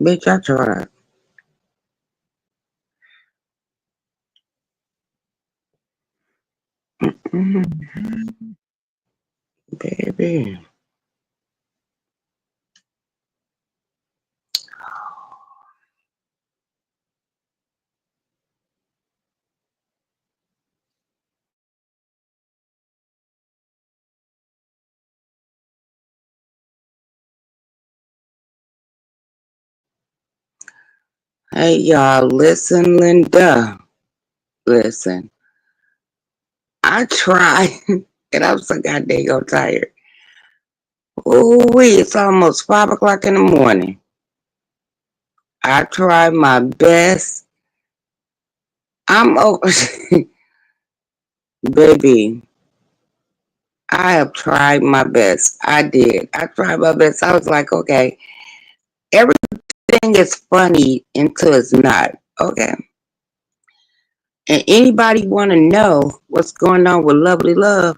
Bitch, I tried. Mm-hmm. Baby. Hey, y'all, listen, Linda. Listen, I tried, and I'm so goddamn tired. Ooh, it's almost 5 o'clock in the morning. I tried my best. I'm over, baby. I have tried my best. I did. I tried my best. I was like, okay, everything is funny until it's not. Okay. And anybody want to know what's going on with Lovely Love?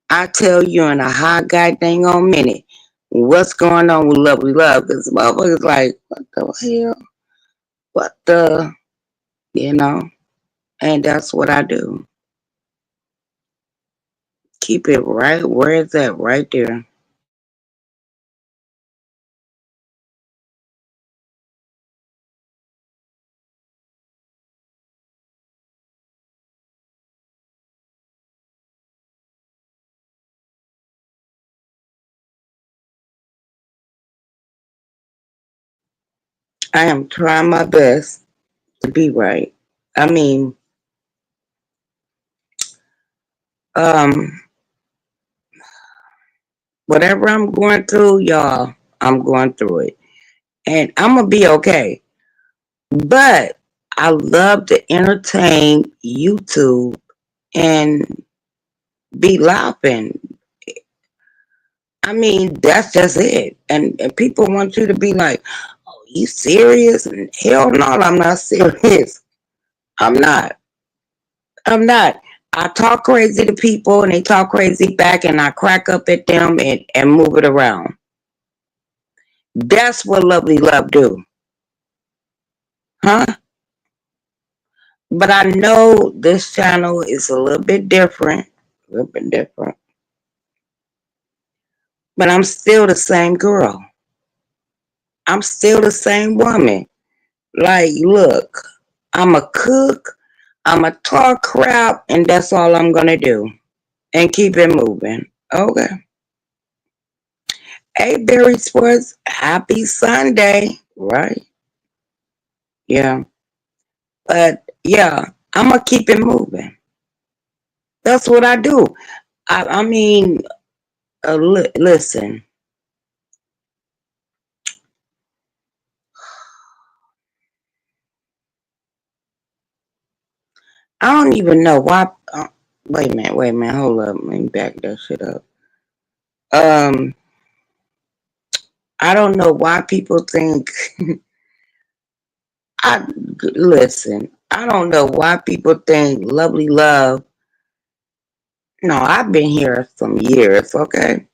I tell you in a hot goddamn on minute what's going on with Lovely Love. Because motherfuckers like, what the hell? What the, you know? And that's what I do. Keep it right where it's at, right there. I am trying my best to be right. I mean, um, whatever I'm going through, y'all, I'm going through it. And I'm going to be okay. But I love to entertain YouTube and be laughing. I mean, that's just it. And people want you to be like, oh, you serious? And hell no, I'm not serious. I'm not. I'm not. I talk crazy to people and they talk crazy back and I crack up at them and move it around. That's what Lovely Love do. Huh? But I know this channel is a little bit different. A little bit different. But I'm still the same girl. I'm still the same woman. Like, look, I'm a cook, I'm a talk crap, and that's all I'm gonna do. And keep it moving. Okay. Hey, Barry Sports, happy Sunday. Right? Yeah. But yeah, I'm gonna keep it moving. That's what I do. I mean, listen, I don't even know why. Wait a minute, hold up. Let me back that shit up. Um, I don't know why people think I listen. I don't know why people think Lovely Love. No, I've been here some years, okay,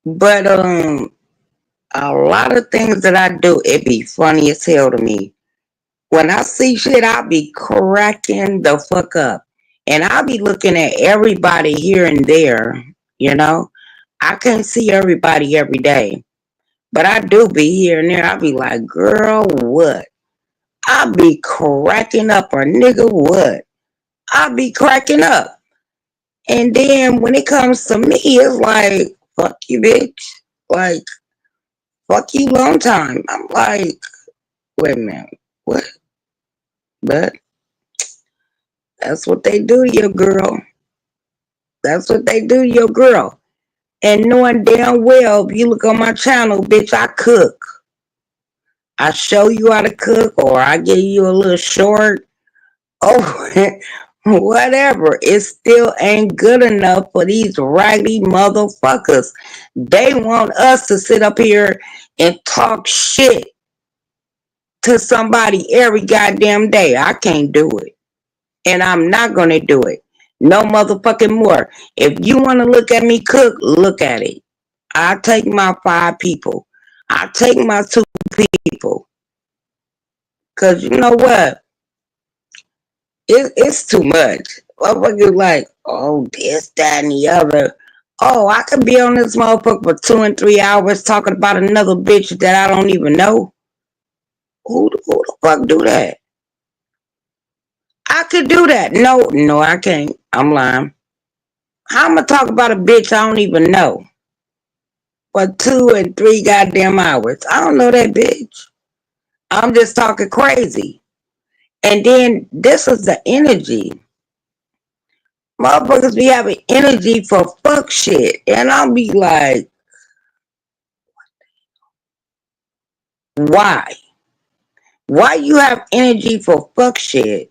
but a lot of things that I do, it be funny as hell to me. When I see shit, I be cracking the fuck up, and I be looking at everybody here and there. You know, I can't see everybody every day, but I do be here and there. I be like, girl, what? I be cracking up, or nigga, what? I be cracking up. And then when it comes to me, it's like, fuck you, bitch. Like, fuck you long time. I'm like, wait a minute. What? But that's what they do to your girl. That's what they do to your girl. And knowing damn well, if you look on my channel, bitch, I cook. I show you how to cook, or I give you a little short. Oh, whatever. It still ain't good enough for these raggedy motherfuckers. They want us to sit up here and talk shit to somebody every goddamn day. I can't do it. And I'm not going to do it. No motherfucking more. If you want to look at me cook, look at it. I take my 5 people. I take my two people. Cause you know what? It's too much. Motherfuckers like, oh, this, that, and the other. Oh, I could be on this motherfucker for 2 and 3 hours talking about another bitch that I don't even know. Who the fuck do that? I could do that. No, I can't. I'm lying. How am I talk about a bitch I don't even know for 2 and 3 goddamn hours? I don't know that bitch. I'm just talking crazy. And then this is the energy. Motherfuckers be having energy for fuck shit. And I'll be like, why? Why you have energy for fuck shit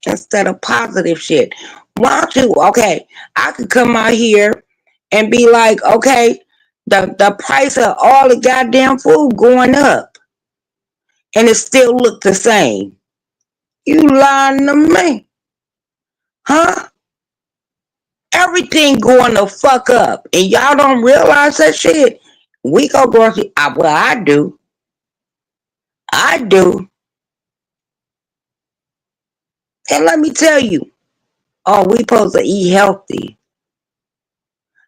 instead of positive shit? Why don't you, okay, I could come out here and be like, okay, the price of all the goddamn food going up and it still look the same. You lying to me. Huh? Everything going the fuck up. And y'all don't realize that shit. We go grocery. Well, I do. I do. And let me tell you, oh, we supposed to eat healthy.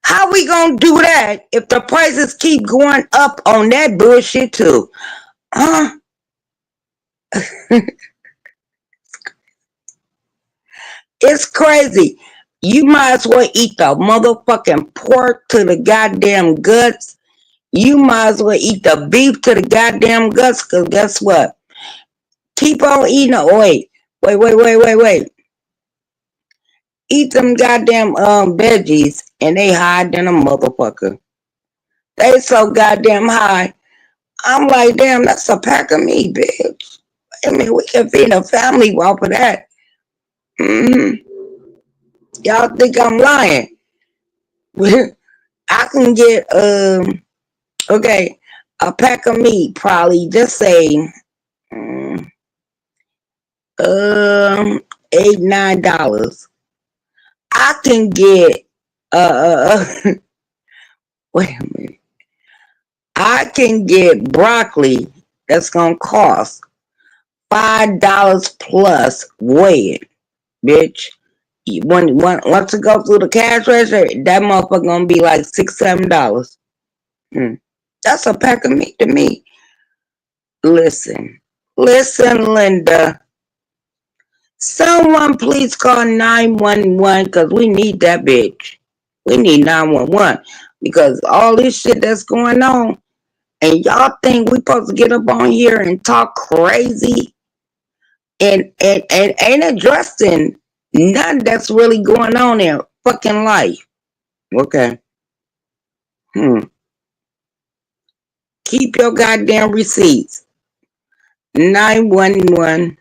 How we gonna do that if the prices keep going up on that bullshit too? Huh? It's crazy. You might as well eat the motherfucking pork to the goddamn guts. You might as well eat the beef to the goddamn guts, because guess what? Keep on eating it. Wait. Eat them goddamn veggies and they high than a motherfucker. They so goddamn high. I'm like, damn, that's a pack of meat, bitch. I mean, we can feed a family off of that. Mm-hmm. Y'all think I'm lying? I can get okay, a pack of meat probably just say um $8-9. I can get wait a minute. I can get broccoli that's gonna cost $5 plus weigh it, bitch. Once it go through the cash register, that motherfucker gonna be like $6-7. That's a pack of meat to me. Listen, Linda. Someone please call 911 because we need that bitch. We need 911 because all this shit that's going on, and y'all think we supposed to get up on here and talk crazy and ain't addressing none that's really going on in fucking life. Okay. Keep your goddamn receipts. 911.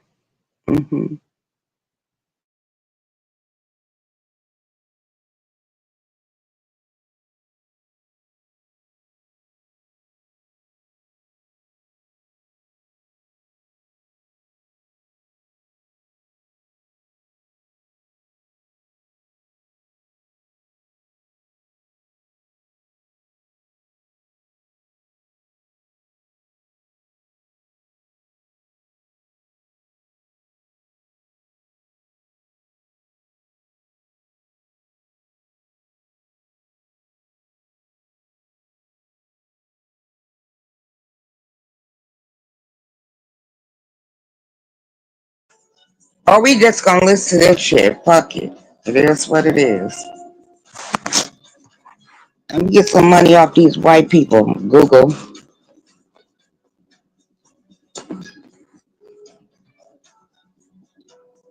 Or we just gonna listen to this shit. Fuck it. It is what it is. Let me get some money off these white people. Google.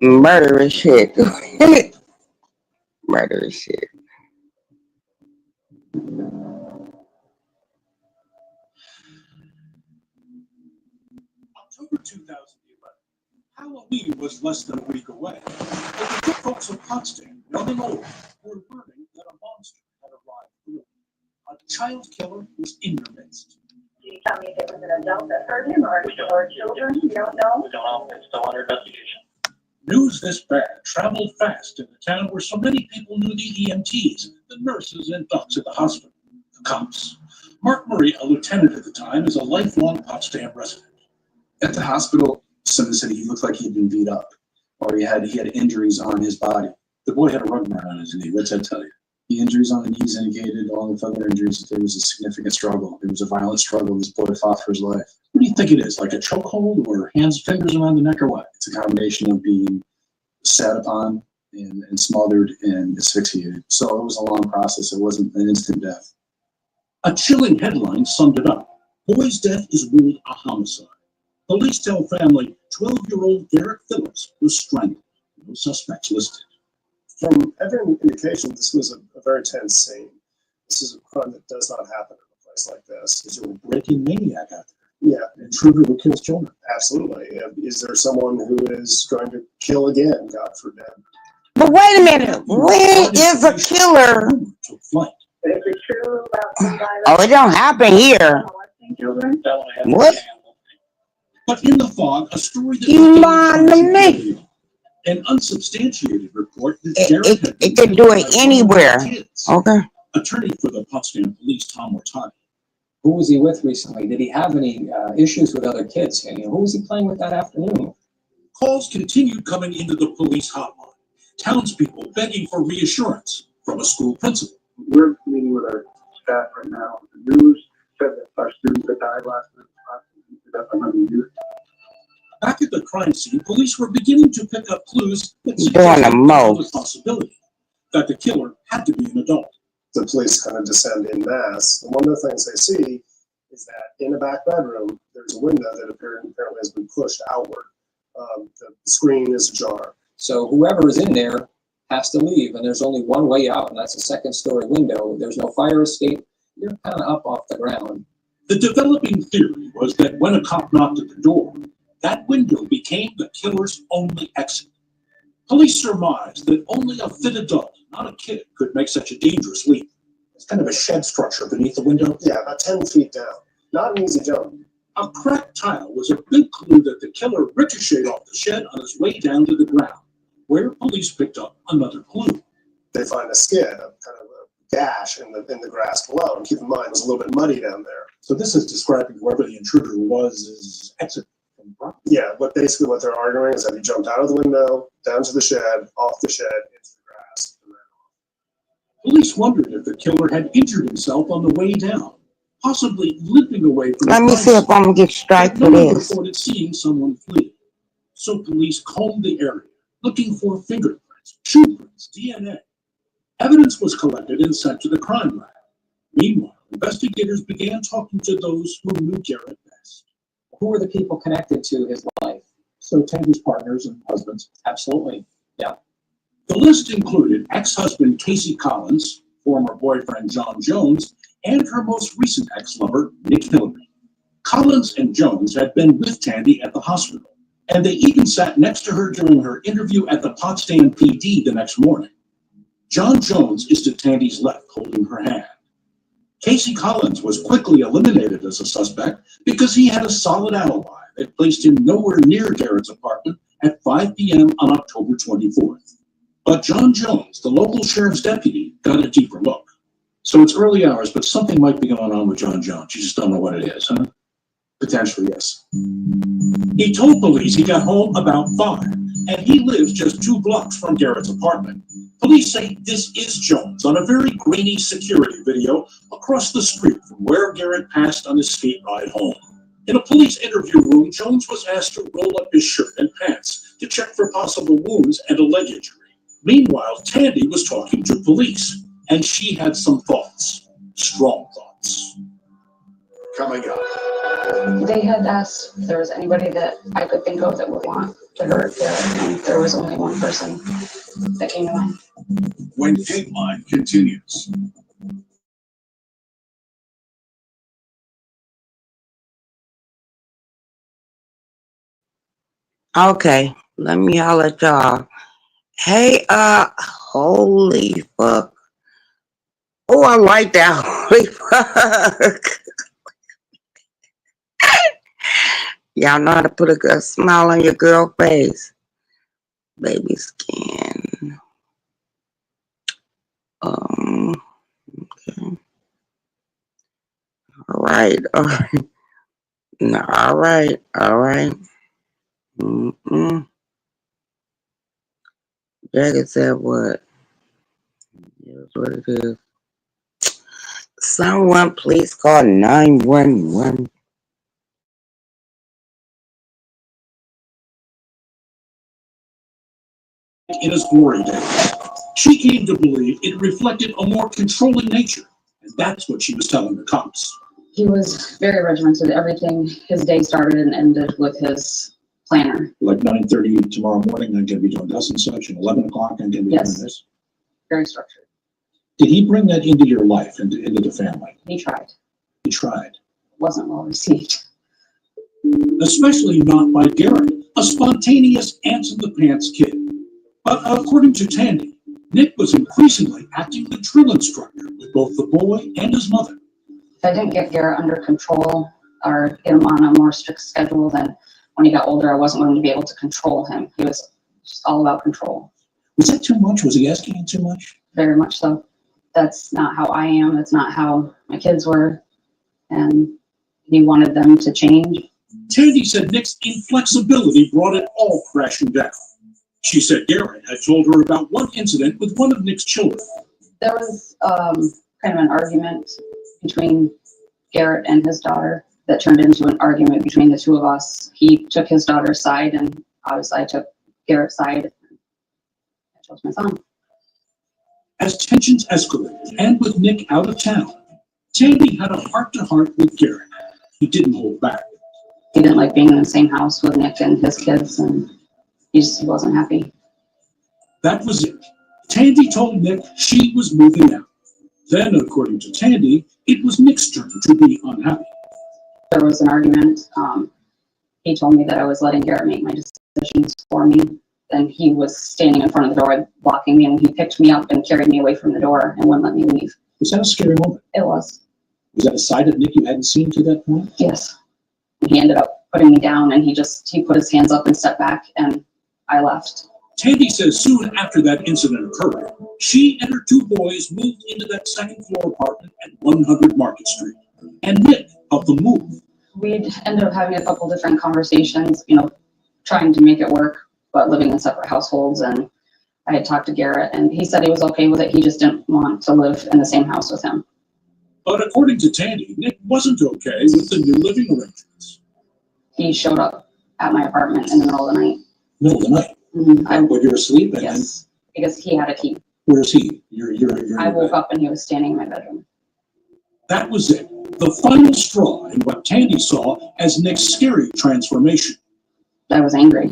Murderous shit. Murderous shit. October 2011. Halloween was less than a week away, but the good folks of Potsdam, young and old, were learning that a monster had arrived through. A child killer was in their midst. Can you tell me if it was an adult that hurt him or children? You don't know? We don't know. It's still under investigation. News this bad traveled fast in the town where so many people knew the EMTs, the nurses and docs at the hospital, the cops. Mark Murray, a lieutenant at the time, is a lifelong Potsdam resident. At the hospital, someone said he looked like he had been beat up, or he had injuries on his body. The boy had a rug burn on his knee. What's that tell you? The injuries on the knees indicated, along with other injuries, that there was a significant struggle. There was a violent struggle. This boy fought for his life. What do you think it is? Like a chokehold or fingers around the neck or what? It's a combination of being sat upon and smothered and asphyxiated. So it was a long process. It wasn't an instant death. A chilling headline summed it up. Boy's death is ruled a homicide. Police tell family 12-year-old Garrett Phillips was strangled. No suspects listed. From every indication, this was a very tense scene. This is a crime that does not happen in a place like this. Is there a breaking maniac out there? Yeah, An intruder who kills children? absolutely. Is there someone who is going to kill again, God forbid? But wait a minute. When is a killer? Took flight. Is it true about some violence? Oh, it don't happen here. Molesting children? That one I have. What? But in the fog, a story that You became lying to me. controversial. An unsubstantiated report that Garrett had It been could do it killed by anywhere. one of the kids. Okay. Attorney for the Potsdam Police, Tom Ortati. Who was he with recently? Did he have any issues with other kids? You know, who was he playing with that afternoon? Calls continued coming into the police hotline. Townspeople begging for reassurance from a school principal. We're meeting with our staff right now. The news said that our students that died last night ended up another youth. Back at the crime scene, police were beginning to pick up clues that Doing suggested the most. the possibility that the killer had to be an adult. The police kind of descend in mass. And one of the things they see is that in a back bedroom, there's a window that apparently has been pushed outward. The screen is ajar. So whoever is in there has to leave, and there's only one way out, and that's a second-story window. There's no fire escape. You're kind of up off the ground. The developing theory was that when a cop knocked at the door, that window became the killer's only exit. Police surmised that only a fit adult, not a kid, could make such a dangerous leap. It's kind of a shed structure beneath the window. Yeah, about 10 feet down. Not an easy jump. A cracked tile was a big clue that the killer ricocheted off the shed on his way down to the ground, where police picked up another clue. They find a skid, a kind of a gash in the grass below. And keep in mind, it was a little bit muddy down there. So this is describing whoever the intruder was' exit from the property. Yeah, but basically what they're arguing is that he jumped out of the window, down to the shed, off the shed, into the grass, and ran off. Police wondered if the killer had injured himself on the way down, possibly limping away from Let the me crime see if scene. I'm gonna get strike No for one this. reported seeing someone flee. So police combed the area, looking for fingerprints, shoe prints, DNA. Evidence was collected and sent to the crime lab. Meanwhile, investigators began talking to those who knew Garrett best. Who were the people connected to his life? So Tandy's partners and husbands. Absolutely. The list included ex-husband Casey Collins, former boyfriend John Jones, and her most recent ex-lover, Nick Hillary. Collins and Jones had been with Tandy at the hospital, and they even sat next to her during her interview at the Potsdam PD the next morning. John Jones is to Tandy's left, holding her hand. Casey Collins was quickly eliminated as a suspect because he had a solid alibi that placed him nowhere near Garrett's apartment at 5 p.m. on October 24th. But John Jones, the local sheriff's deputy, got a deeper look. So it's early hours, but something might be going on with John Jones. You just don't know what it is, huh? Potentially, yes. He told police he got home about 5, and he lives just 2 blocks from Garrett's apartment. Police say this is Jones on a very grainy security video across the street from where Garrett passed on his skate ride home. In a police interview room, Jones was asked to roll up his shirt and pants to check for possible wounds and a leg injury. Meanwhile, Tandy was talking to police, and she had some thoughts, strong thoughts. Coming up. They had asked if there was anybody that I could think of that would want to hurt Garrett, and there was only one person that came to mind. When Dateline continues. Okay, let me holler at y'all. Hey, holy fuck. Oh, I like that. Holy fuck. Y'all know how to put a good smile on your girl face. Baby skin. Okay. All right. No, all right. All right. Jagged said what? Here's what it is. Someone please call 911. In his glory days. She came to believe it reflected a more controlling nature, and that's what she was telling the cops. He was very regimented. Everything, his day started and ended with his planner. Like 9:30 tomorrow morning, I'm gonna be doing this and such, and 11 o'clock, I'm gonna be Yes. doing this. Very structured. Did he bring that into your life, into the family? He tried. He tried. Wasn't well received. Especially not by Garrett, a spontaneous ants-in-the-pants kid. But according to Tandy, Nick was increasingly acting the drill instructor with both the boy and his mother. If I didn't get Garrett under control or get him on a more strict schedule, then when he got older, I wasn't going to be able to control him. He was just all about control. Was that too much? Was he asking you too much? Very much so. That's not how I am. That's not how my kids were. And he wanted them to change. Tandy said Nick's inflexibility brought it all crashing down. She said Garrett had told her about one incident with one of Nick's children. There was kind of an argument between Garrett and his daughter that turned into an argument between the two of us. He took his daughter's side, and obviously I took Garrett's side. I chose my son. As tensions escalated, and with Nick out of town, Tandy had a heart-to-heart with Garrett. He didn't hold back. He didn't like being in the same house with Nick and his kids, and he wasn't happy. That was it. Tandy told Nick she was moving out. Then, according to Tandy, it was Nick's turn to be unhappy. There was an argument. He told me that I was letting Garrett make my decisions for me. Then he was standing in front of the door, blocking me, and he picked me up and carried me away from the door and wouldn't let me leave. Was that a scary moment? It was. Was that a side of Nick you hadn't seen to that point? Yes. And he ended up putting me down, and he put his hands up and stepped back, and I left. Tandy says soon after that incident occurred, she and her two boys moved into that second-floor apartment at 100 Market Street, and Nick helped them move. We'd ended up having a couple different conversations, trying to make it work, but living in separate households. And I had talked to Garrett, and he said he was okay with it. He just didn't want to live in the same house with him. But according to Tandy, Nick wasn't okay with the new living arrangements. He showed up at my apartment in the middle of the night. Middle of the night? When you're asleep? And Yes, because he had a key. Where's he? You're I woke up and he was standing in my bedroom. That was it. The final straw in what Tandy saw as Nick's scary transformation. I was angry.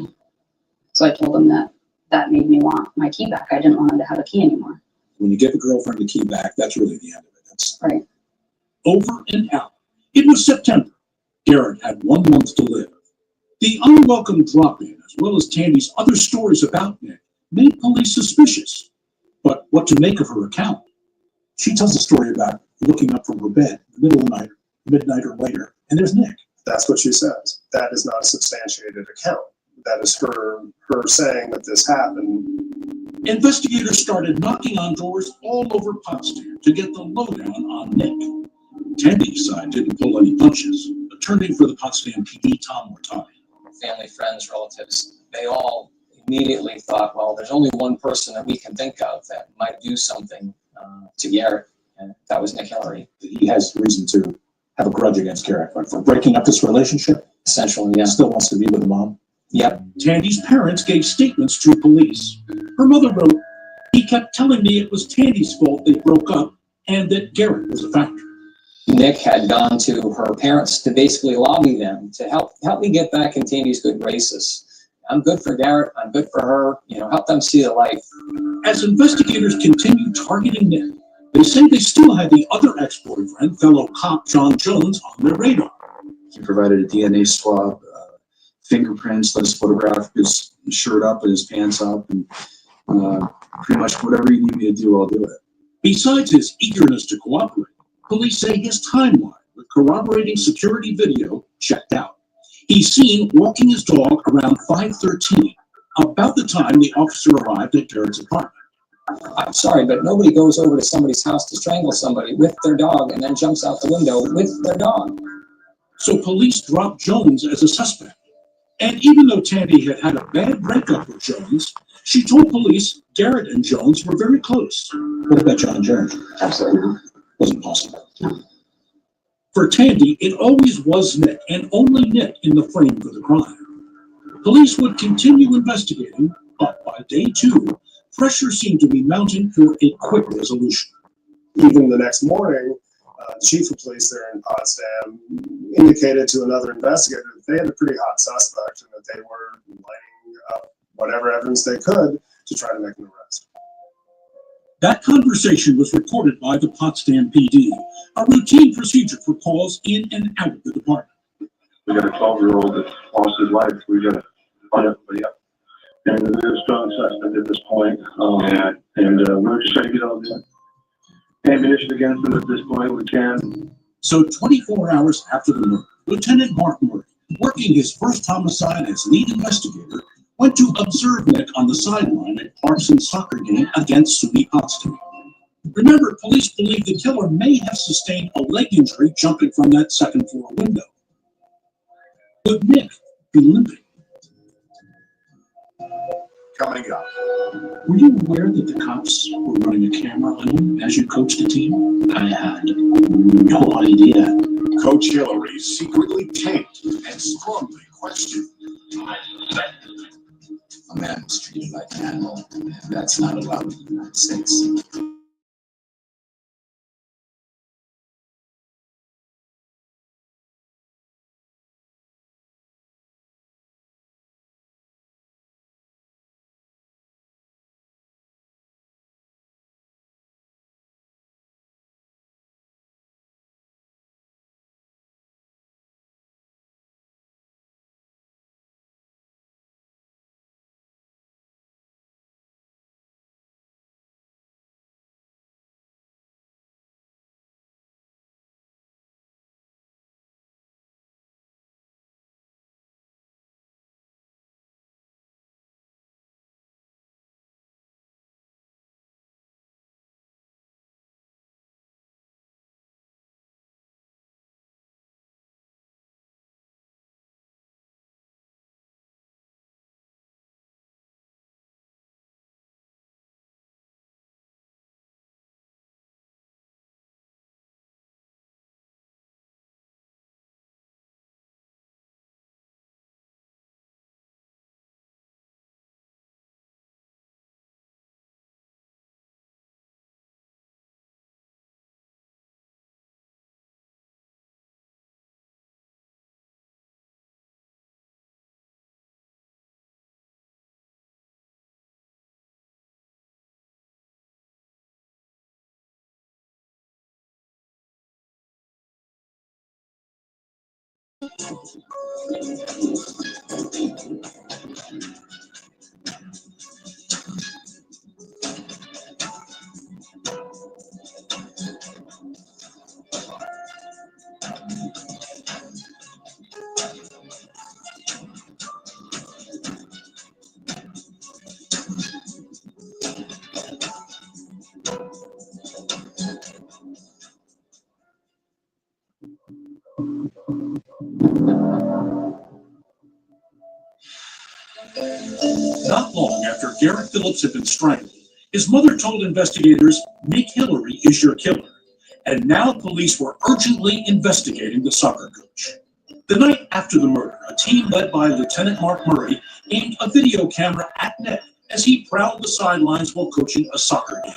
So I told him that made me want my key back. I didn't want him to have a key anymore. When you give a girlfriend the key back, that's really the end of it. That's right. Over and out. It was September. Garrett had 1 month to live. The unwelcome drop-in, as well as Tandy's other stories about Nick, made police suspicious. But what to make of her account? She tells a story about looking up from her bed in the middle of the night, midnight or later, and there's Nick. That's what she says. That is not a substantiated account. That is her saying that this happened. Investigators started knocking on doors all over Potsdam to get the lowdown on Nick. Tandy's side didn't pull any punches. Attorney for the Potsdam PD, Tom Mortani. Family, friends, relatives, they all immediately thought, well, there's only one person that we can think of that might do something to Garrett, and that was Nick Hillary. He has reason to have a grudge against Garrett for breaking up this relationship. Essentially, yeah. Still wants to be with the mom. Yep. Tandy's parents gave statements to police. Her mother wrote, "He kept telling me it was Tandy's fault they broke up and that Garrett was a factor." Nick had gone to her parents to basically lobby them to help me get back in Tandy's good graces. I'm good for Garrett. I'm good for her. Help them see the light. As investigators continued targeting Nick, they say they still had the other ex-boyfriend, fellow cop John Jones, on their radar. He provided a DNA swab, fingerprints, let us photograph his shirt up and his pants up, and pretty much whatever you need me to do, I'll do it. Besides his eagerness to cooperate, police say his timeline with corroborating security video checked out. He's seen walking his dog around 5:13, about the time the officer arrived at Garrett's apartment. I'm sorry, but nobody goes over to somebody's house to strangle somebody with their dog and then jumps out the window with their dog. So police dropped Jones as a suspect. And even though Tandy had had a bad breakup with Jones, she told police Garrett and Jones were very close. What about John Jones? Absolutely not. Wasn't possible. For Tandy, it always was Nick, and only Nick, in the frame for the crime. Police would continue investigating, but by day 2, pressure seemed to be mounting for a quick resolution. Even the next morning, the chief of police there in Potsdam indicated to another investigator that they had a pretty hot suspect and that they were lining up whatever evidence they could to try to make an arrest. That conversation was recorded by the Potsdam PD, a routine procedure for calls in and out of the department. We got a 12-year-old that lost his life. We got to find everybody up. And there's a strong suspect at this point. We're just trying to get all the ammunition against them at this point we can. So 24 hours after the murder, Lieutenant Mark Murray, working his first homicide as lead investigator, went to observe Nick on the sideline at Clarkson's soccer game against SUNY Potsdam. Remember, police believe the killer may have sustained a leg injury jumping from that second-floor window. Would Nick be limping? Coming up. Were you aware that the cops were running a camera on you as you coached the team? I had no idea. Coach Hillary secretly tanked and strongly questioned. A man was treated like an animal, and that's not allowed in the United States. Not long after Garrett Phillips had been strangled, his mother told investigators, Nick Hillary is your killer. And now police were urgently investigating the soccer coach. The night after the murder, a team led by Lieutenant Mark Murray aimed a video camera at Nick as he prowled the sidelines while coaching a soccer game.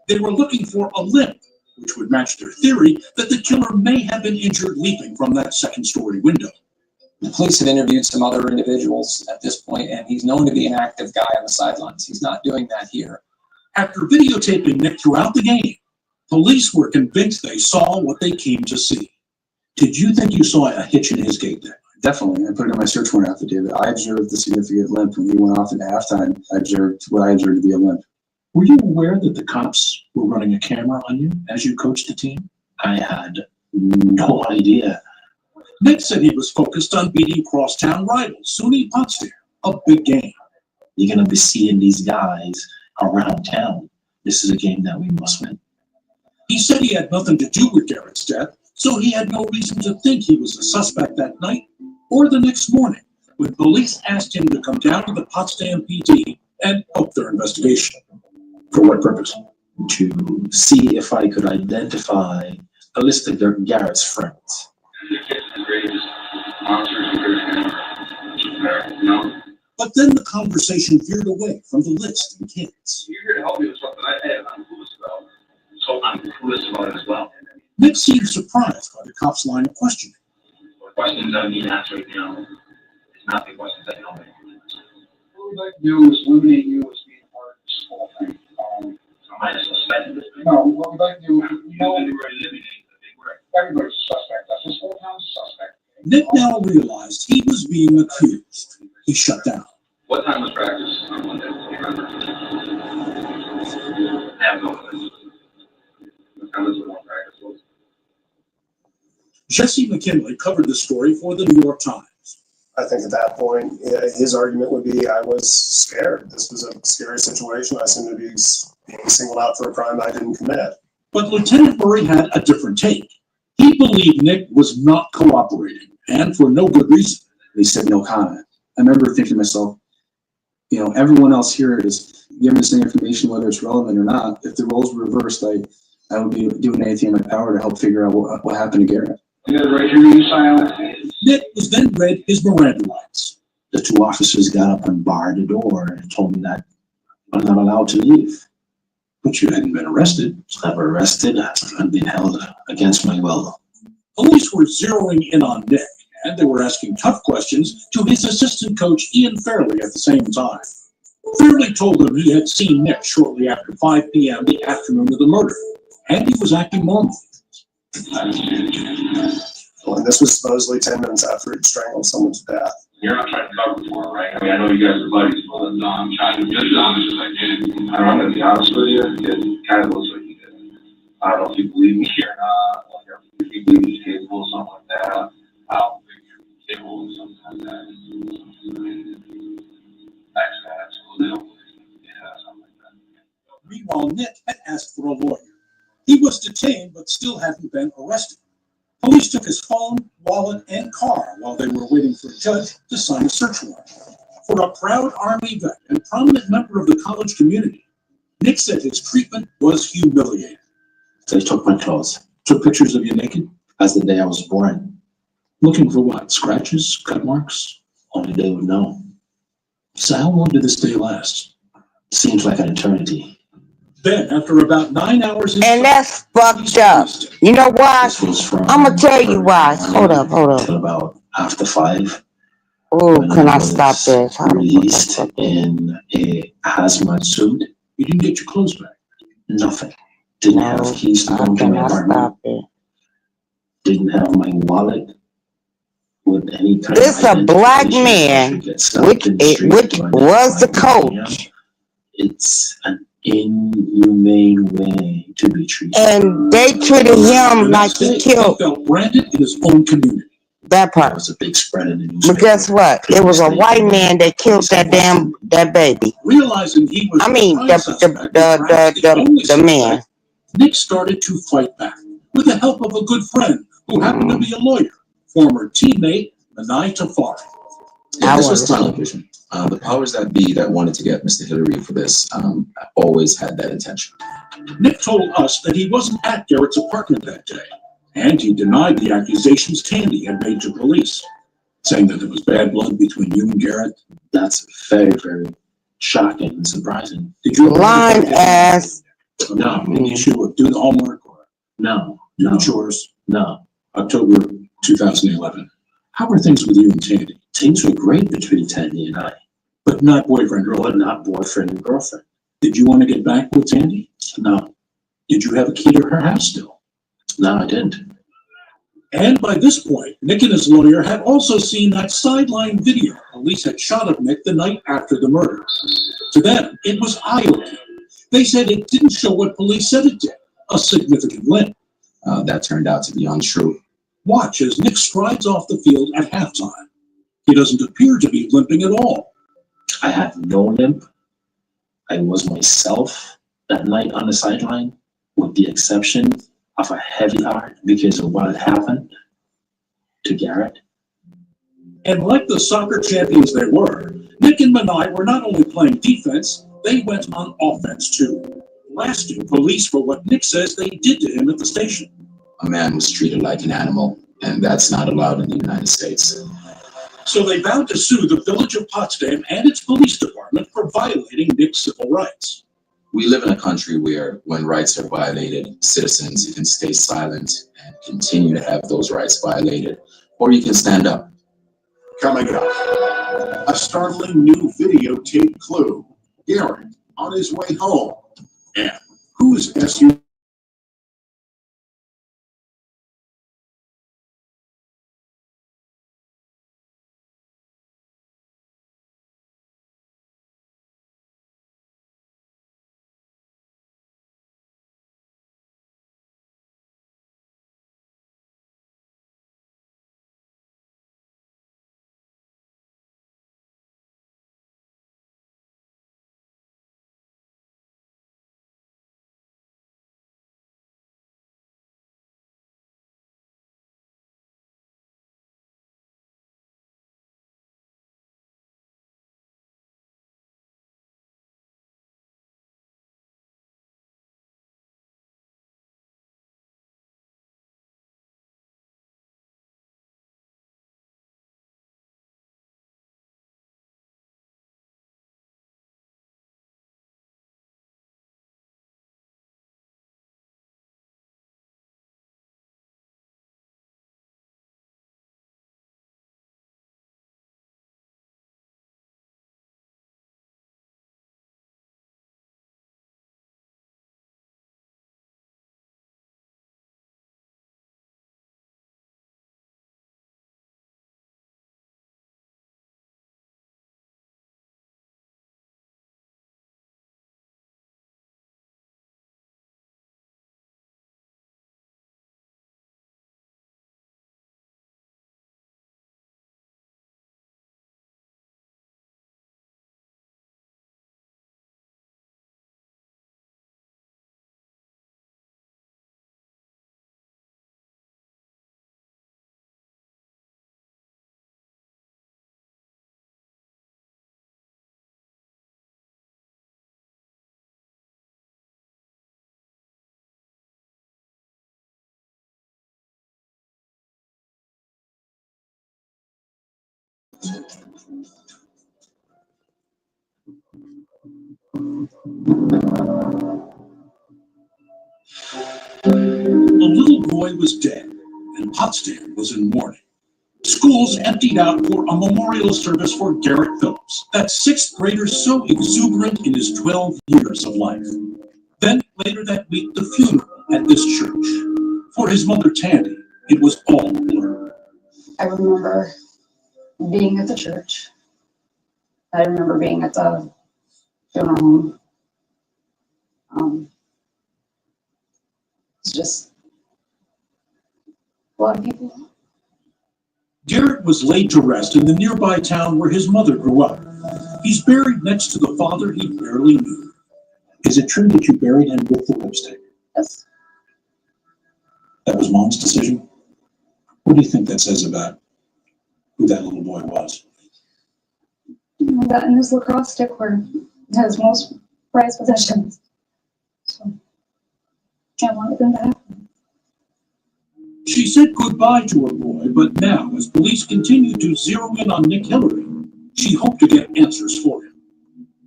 They were looking for a limp, which would match their theory that the killer may have been injured leaping from that second-story window. The police had interviewed some other individuals at this point, and he's known to be an active guy on the sidelines. He's not doing that here. After videotaping Nick throughout the game, police were convinced they saw what they came to see. Did you think you saw a hitch in his gait there? Definitely. I put it in my search warrant affidavit. I observed the significant limp when he went off at halftime. I observed what I observed to be a limp. Were you aware that the cops were running a camera on you as you coached the team? I had no idea. Nick said he was focused on beating crosstown rivals, SUNY Potsdam, a big game. You're going to be seeing these guys around town. This is a game that we must win. He said he had nothing to do with Garrett's death, so he had no reason to think he was a suspect that night or the next morning when police asked him to come down to the Potsdam PD and help their investigation. For what purpose? To see if I could identify a list of Garrett's friends. But then the conversation veered away from the list and kids. You're here to help me with something I have I'm clueless about. So I'm clueless about it as well. Nick seemed surprised by the cop's line of questioning. The questions I need answered now is not the questions that help me. What we'd like to do is eliminate you as being part of this whole thing. Am I suspected this thing? No, what we'd like to do, we know everybody's a suspect. That's this whole town's a suspect. Nick now realized he was being accused. He shut down. What time was practice on Monday? Do you remember? I have no clue. What time was the one practice was? Jesse McKinley covered the story for the New York Times. I think at that point, his argument would be, I was scared. This was a scary situation. I seemed to be being singled out for a crime I didn't commit. But Lieutenant Murray had a different take. He believed Nick was not cooperating, and for no good reason. They said no comment. I remember thinking to myself, you know, everyone else here is giving us the information, whether it's relevant or not. If the roles were reversed, I would be doing anything in my power to help figure out what happened to Garrett. Nick was then read his Miranda rights. The two officers got up and barred the door and told me that I'm not allowed to leave. But you hadn't been arrested. I was never arrested. I'm being held against my will. Police were zeroing in on Nick, and they were asking tough questions to his assistant coach, Ian Fairley, at the same time. Fairley told them he had seen Nick shortly after 5 p.m. the afternoon of the murder, and he was acting normal. And this was supposedly 10 minutes after he'd strangled someone to death. You're not trying to cover for it, right? I mean, I know you guys are buddies, but I'm trying to be as honest as I can. I'm going to be honest with you, it kind of looks like you did. I don't know if you believe me or not, like if you believe he's capable of something like that. I don't think you're capable of something like that. Actually, I absolutely don't believe something like that. Meanwhile, Nick had asked for a lawyer. He was detained, but still hadn't been arrested. Police took his phone, wallet, and car while they were waiting for a judge to sign a search warrant. For a proud Army vet and prominent member of the college community, Nick said his treatment was humiliating. They took my clothes. Took pictures of you naked? As the day I was born. Looking for what? Scratches? Cut marks? Only they would know. So how long did this day last? Seems like an eternity. Then, after about 9 hours... And that's fucked up. You know why? This was from I'm gonna tell you why. Hold up. Till about after 5. Oh, can I stop this? Released in a hazmat suit. You didn't get your clothes back? Nothing. Didn't have keys to go to my apartment. Didn't have my wallet with any kind This of a black man, which was the coach. It's an inhumane way to be treated. And they treated him like he killed. He felt branded in his own community. That part. That was a big spread in the newspaper. But guess what? It was a white man that killed that baby. Realizing he was the man. Nick started to fight back with the help of a good friend who happened to be a lawyer, former teammate Manai Tafari. Yeah, this was television. The powers that be that wanted to get Mr. Hillary for this always had that intention. Nick told us that he wasn't at Garrett's apartment that day, and he denied the accusations Tandy had made to police, saying that there was bad blood between you and Garrett. That's very, very shocking and surprising. Did you Lying ass? No. Did you do the homework? Or no. Do the chores? No. October 2011. How were things with you and Tandy? Things were great between Tandy and I. But not boyfriend, girl. But not boyfriend and girlfriend. Did you want to get back with Tandy? No. Did you have a key to her house still? No, I didn't. And by this point, Nick and his lawyer had also seen that sideline video police had shot of Nick the night after the murder. To them, it was eye-opening. They said it didn't show what police said it did, a significant limp. That turned out to be untrue. Watch as Nick strides off the field at halftime. He doesn't appear to be limping at all. I had no limp. I was myself that night on the sideline, with the exception of a heavy heart because of what had happened to Garrett. And like the soccer champions they were, Nick and Manai were not only playing defense, they went on offense too, blasting police for what Nick says they did to him at the station. A man was treated like an animal, and that's not allowed in the United States. So they vowed to sue the village of Potsdam and its police department for violating Nick's civil rights. We live in a country where, when rights are violated, citizens can stay silent and continue to have those rights violated, or you can stand up. Coming up, a startling new videotape clue. Garrett on his way home. And whose SUV? The little boy was dead, and Potsdam was in mourning. Schools emptied out for a memorial service for Garrett Phillips, that sixth grader so exuberant in his 12 years of life. Then later that week, the funeral at this church. For his mother, Tandy, it was all a blur. I remember being at the church. I remember being at the funeral home. It's just a lot of people. Garrett was laid to rest in the nearby town where his mother grew up. He's buried next to the father he barely knew. Is it true that you buried him with the lipstick? Yes. That was Mom's decision? What do you think that says about who that little boy was? That and his lacrosse stick were his most prized possessions. So, can't want them to happen. She said goodbye to her boy, but now, as police continue to zero in on Nick Hillary, she hoped to get answers for him.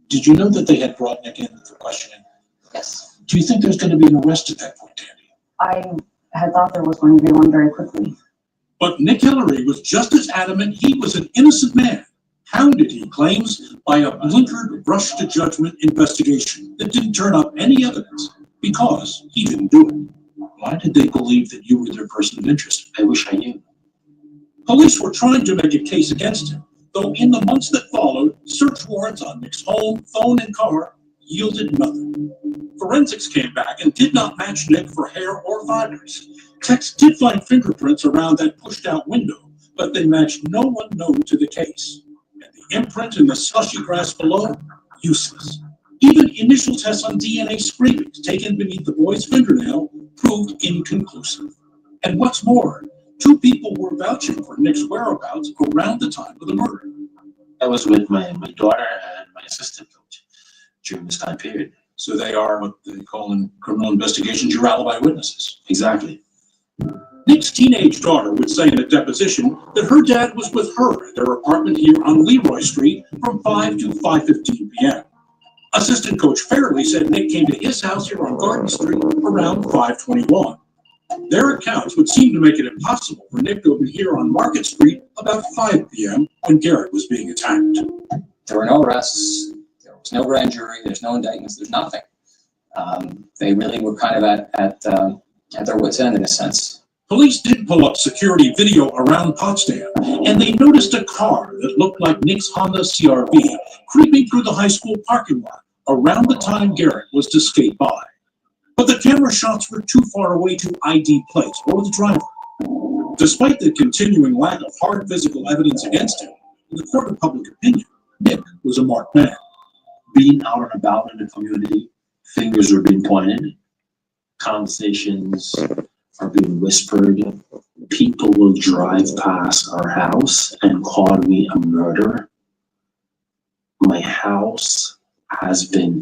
Did you know that they had brought Nick in for questioning? Yes. Do you think there's going to be an arrest at that point, Tandy? I had thought there was going to be one very quickly. But Nick Hillary was just as adamant he was an innocent man, hounded, he claims, by a blinkered rush-to-judgment investigation that didn't turn up any evidence because he didn't do it. Why did they believe that you were their person of interest? I wish I knew. Police were trying to make a case against him, though in the months that followed, search warrants on Nick's home, phone, and car yielded nothing. Forensics came back and did not match Nick for hair or fibers. Techs did find fingerprints around that pushed-out window, but they matched no one known to the case. And the imprint in the slushy grass below, useless. Even initial tests on DNA scrapings taken beneath the boy's fingernail proved inconclusive. And what's more, two people were vouching for Nick's whereabouts around the time of the murder. I was with my daughter and my assistant coach during this time period. So they are what they call in criminal investigations your alibi witnesses. Exactly. Nick's teenage daughter would say in a deposition that her dad was with her at their apartment here on Leroy Street from 5 to 5:15 p.m. Assistant Coach Fairley said Nick came to his house here on Garden Street around 5:21. Their accounts would seem to make it impossible for Nick to have been here on Market Street about 5 p.m. when Garrett was being attacked. There were no arrests, there was no grand jury, there's no indictments, there's nothing. They really were kind of at their wits' end in a sense. Police did pull up security video around Potsdam, and they noticed a car that looked like Nick's Honda CR-V creeping through the high school parking lot around the time Garrett was to skate by. But the camera shots were too far away to ID plates or the driver. Despite the continuing lack of hard physical evidence against him, in the court of public opinion, Nick was a marked man. Being out and about in the community, fingers are being pointed, conversations are being whispered. People will drive past our house and call me a murderer. My house has been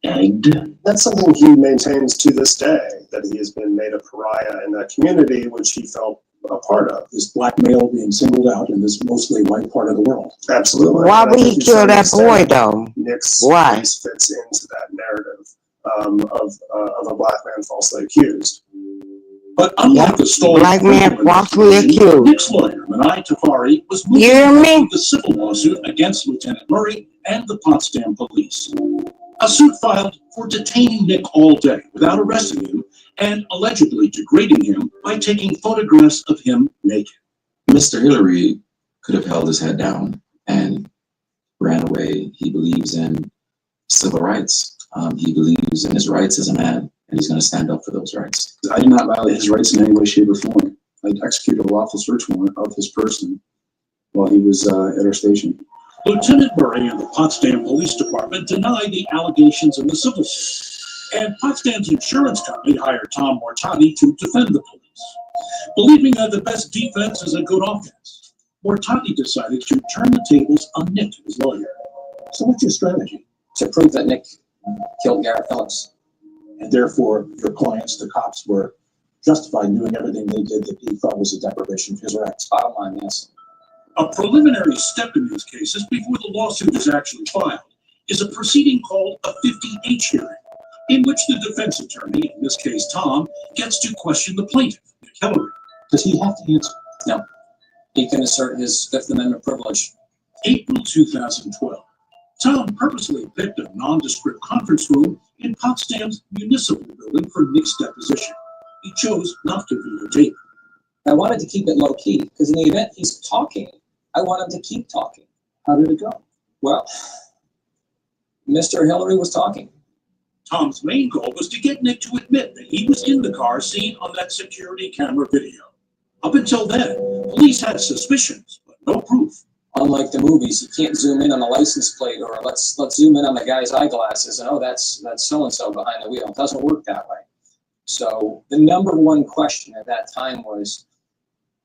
egged. That's something he maintains to this day, that he has been made a pariah in that community, which he felt a part of. This black male being singled out in this mostly white part of the world. Absolutely. Why And I would think he he's kill trying to that boy say though? Nick's Why? case fits into that narrative of a black man falsely accused. But unlike the stolen Black man criminal falsely investigation, accused. Nick's lawyer, Manai Tafari, was moving You hear ahead me? with the civil lawsuit against Lieutenant Murray and the Potsdam police. A suit filed for detaining Nick all day without arresting him and allegedly degrading him by taking photographs of him naked. Mr. Hillary could have held his head down and ran away. He believes in civil rights. He believes in his rights as a man, and he's going to stand up for those rights. I did not violate his rights in any way, shape, or form. I executed a lawful search warrant of his person while he was at our station. Lieutenant Murray and the Potsdam Police Department denied the allegations in the civil suit, and Potsdam's insurance company hired Tom Mortati to defend the police. Believing that the best defense is a good offense, Mortati decided to turn the tables on Nick, his lawyer. So what's your strategy? To prove that Nick killed Garrett Phillips. And therefore, your clients, the cops, were justified in doing everything they did that he thought was a deprivation of his rights. Bottom line, yes. A preliminary step in these cases before the lawsuit is actually filed is a proceeding called a 50H hearing, in which the defense attorney, in this case Tom, gets to question the plaintiff, Nick Hillary. Does he have to answer? No. He can assert his Fifth Amendment privilege. April 2012. Tom purposely picked a nondescript conference room in Potsdam's municipal building for Nick's deposition. He chose not to videotape. I wanted to keep it low key because in the event he's talking, I want him to keep talking. How did it go? Well, Mr. Hillary was talking. Tom's main goal was to get Nick to admit that he was in the car seen on that security camera video. Up until then, police had suspicions, but no proof. Unlike the movies, you can't zoom in on the license plate or let's zoom in on the guy's eyeglasses and oh, that's so-and-so behind the wheel. It doesn't work that way. So the number one question at that time was,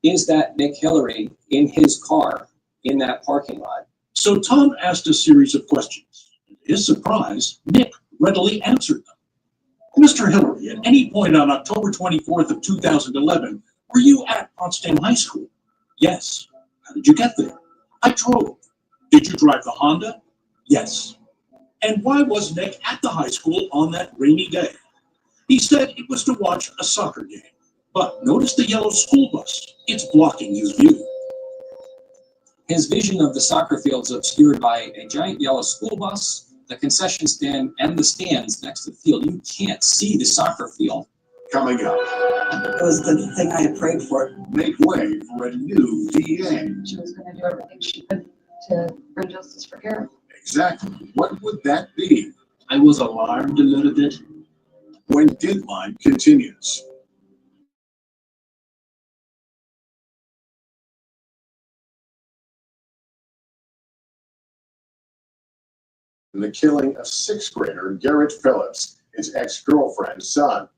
is that Nick Hillary in his car in that parking lot? So Tom asked a series of questions. To his surprise, Nick readily answered them. Mr. Hillary, at any point on October 24th of 2011, were you at Potsdam High School? Yes. How did you get there? I drove. Did you drive the Honda? Yes. And why was Nick at the high school on that rainy day? He said it was to watch a soccer game. But notice the yellow school bus. It's blocking his view. His vision of the soccer field's obscured by a giant yellow school bus, the concession stand, and the stands next to the field. You can't see the soccer field. Coming up, It was the thing I had prayed for. make way for a new DA. She was gonna do everything she could to bring justice for Garrett. Exactly. What would that be? I was alarmed a little bit. When Deadline continues. in the killing of sixth grader Garrett Phillips, his ex-girlfriend's son.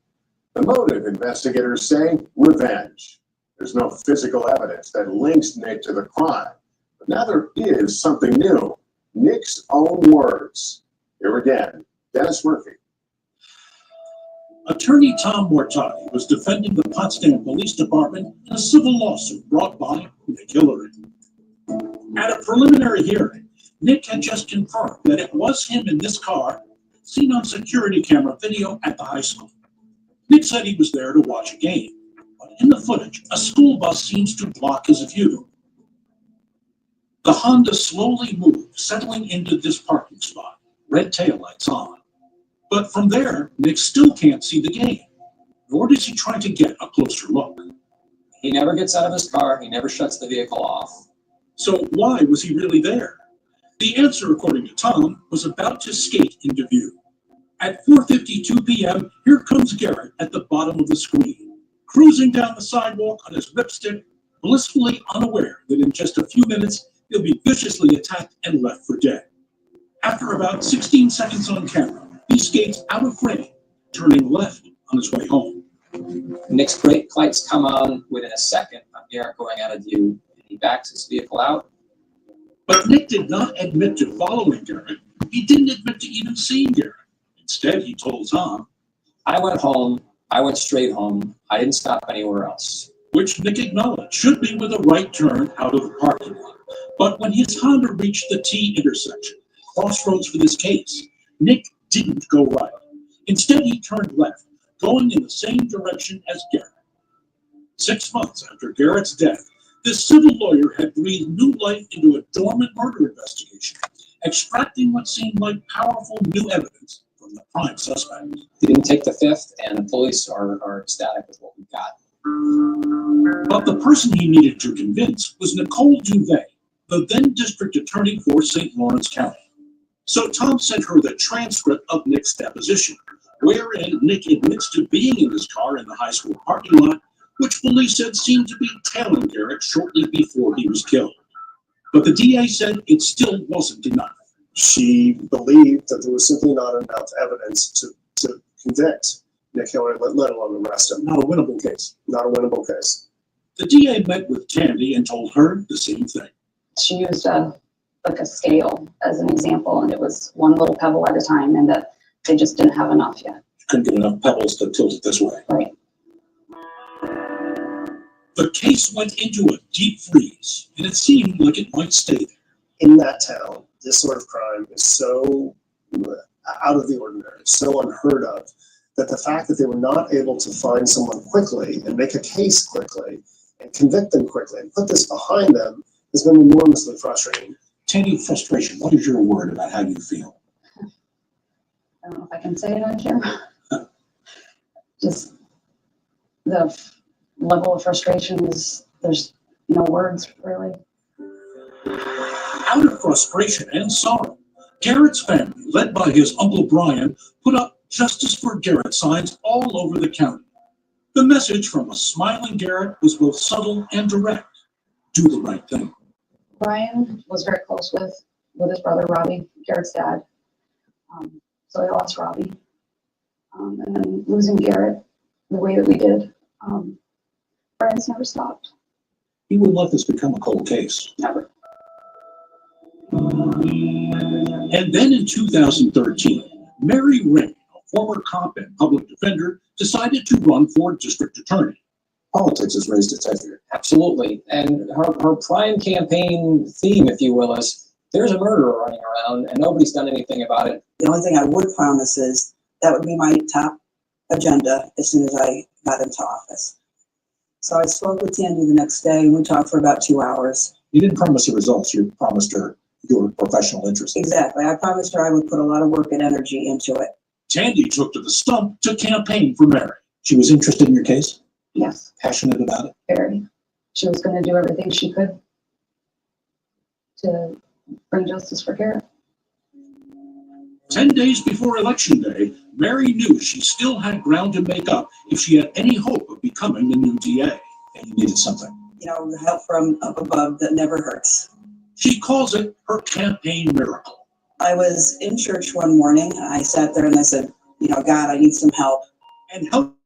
The motive, investigators say, revenge. There's no physical evidence that links Nick to the crime. But now there is something new. Nick's own words. Here again, Dennis Murphy. Attorney Tom Mortati was defending the Potsdam Police Department in a civil lawsuit brought by Nick Hillary. At a preliminary hearing, Nick had just confirmed that it was him in this car seen on security camera video at the high school. Nick said he was there to watch a game, but in the footage, a school bus seems to block his view. The Honda slowly moved, settling into this parking spot, red taillights on. But from there, Nick still can't see the game, nor does he try to get a closer look. He never gets out of his car. He never shuts the vehicle off. So why was he really there? The answer, according to Tom, was about to skate into view. At 4:52 p.m., here comes Garrett at the bottom of the screen, cruising down the sidewalk on his ripstick, blissfully unaware that in just a few minutes, he'll be viciously attacked and left for dead. After about 16 seconds on camera, he skates out of frame, turning left on his way home. Nick's brake lights come on within a second of Garrett going out of view, and he backs his vehicle out. But Nick did not admit to following Garrett. He didn't admit to even seeing Garrett. Instead, he told Tom, I went home. I went straight home. I didn't stop anywhere else. Which Nick acknowledged should be with a right turn out of the parking lot. But when his Honda reached the T intersection, crossroads for this case, Nick didn't go right. Instead, he turned left, going in the same direction as Garrett. 6 months after Garrett's death, this civil lawyer had breathed new life into a dormant murder investigation, extracting what seemed like powerful new evidence from the prime suspect. He didn't take the fifth, and the police are ecstatic with what we got. But the person he needed to convince was Nicole Duvet, the then district attorney for St. Lawrence County. So Tom sent her the transcript of Nick's deposition, wherein Nick admits to being in his car in the high school parking lot, which police said seemed to be tailing Garrett shortly before he was killed. But the DA said it still wasn't enough. She believed that there was simply not enough evidence to convict Nick Hillary, let alone arrest him. Not a winnable case. Not a winnable case. The DA met with Tandy and told her the same thing. She used a scale as an example, and it was one little pebble at a time, and that they just didn't have enough yet. Couldn't get enough pebbles to tilt it this way. Right. The case went into a deep freeze, and it seemed like it might stay there. In that town, this sort of crime is so out of the ordinary, so unheard of, that the fact that they were not able to find someone quickly and make a case quickly and convict them quickly and put this behind them has been enormously frustrating. Tandy, frustration. What is your word about how you feel? I don't know if I can say it on camera. Just the level of frustration is, there's no words really. Out of frustration and sorrow, Garrett's family, led by his Uncle Brian, put up Justice for Garrett signs all over the county. The message from a smiling Garrett was both subtle and direct. Do the right thing. Brian was very close with his brother Robbie, Garrett's dad. So he lost Robbie. And then losing Garrett the way that we did, Brian's never stopped. He would let this become a cold case. Never. And then in 2013, Mary Ring, a former cop and public defender, decided to run for district attorney. Politics has raised its head here. Absolutely. And her prime campaign theme, if you will, is there's a murderer running around and nobody's done anything about it. The only thing I would promise is that would be my top agenda as soon as I got into office. So I spoke with Tandy the next day and we talked for about 2 hours. You didn't promise the results, you promised her your professional interest. Exactly. I promised her I would put a lot of work and energy into it. Tandy took to the stump to campaign for Mary. She was interested in your case? Yes. Passionate about it? Very. She was going to do everything she could to bring justice for Garrett. 10 days before Election Day, Mary knew she still had ground to make up if she had any hope of becoming the new DA. And you needed something. You know, help from up above that never hurts. She calls it her campaign miracle. I was in church one morning and I sat there and I said, you know, God, I need some help. And help